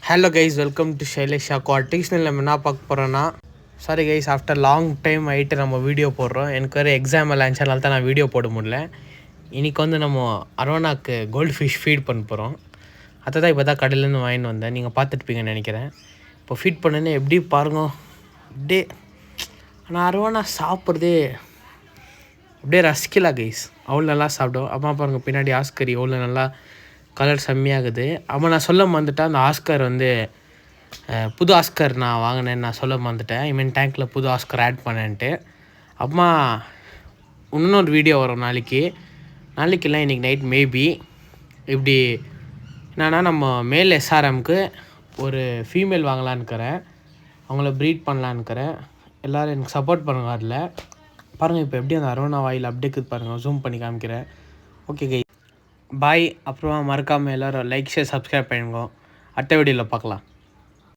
Hello guys, welcome to Shailesh aquatics. நம்ம என்ன பார்க்க போகிறோன்னா, sorry guys, after long time ஆகிட்டு நம்ம வீடியோ போடுறோம். எனக்கு வேறு எக்ஸாம் எல்லாம் இருந்துச்சனால தான் நான் வீடியோ போட முடியல. இன்றைக்கி வந்து நம்ம அரோனாக்கு கோல்டு ஃபிஷ் ஃபீட் பண்ண போகிறோம். அதை தான் இப்போ தான் கடையிலேருந்து வாங்கிட்டு வந்தேன். நீங்கள் பார்த்துட்டுப்பீங்கன்னு நினைக்கிறேன். இப்போ ஃபீட் பண்ணுன்னு எப்படி பாருங்க அப்படியே. ஆனால் அரோனா சாப்பிட்றதே அப்படியே ரசிக்கலா கைஸ், அவ்வளோ நல்லா சாப்பிடும். அம்மா பாருங்கள் பின்னாடி ஆஸ்கரி எவ்வளோ நல்லா கலர் செம்மையாகுது. அவன் நான் சொல்ல மறந்துட்டேன், அந்த ஆஸ்கர் வந்து புது ஆஸ்கர் நான் வாங்கினேன்னு நான் சொல்ல மறந்துட்டேன். மீன் டேங்க்கில் புது ஆஸ்கர் ஆட் பண்ணேன்ட்டு. அம்மா இன்னொரு வீடியோ வரும் நாளைக்கெல்லாம் இன்றைக்கி நைட் மேபி. இப்படி என்னென்னா, நம்ம மேல் எஸ்ஆர்எம்க்கு ஒரு ஃபீமேல் வாங்கலான்னுக்கிறேன், அவங்கள ப்ரீட் பண்ணலான்னுக்கிறேன். எல்லோரும் எனக்கு சப்போர்ட் பண்ணுங்க. அதில் பாருங்கள் இப்போ எப்படி அந்த அரோனா வாயில் அப்படியே இருக்குது பாருங்கள், ஜூம் பண்ணி காமிக்கிறேன். ஓகே கை, பாய். அப்புறமா மறக்காமல் எல்லோரும் லைக் ஷேர் சப்ஸ்கிரைப் பண்ணுங்க. அடுத்த வீடியோவில் பார்க்கலாம்.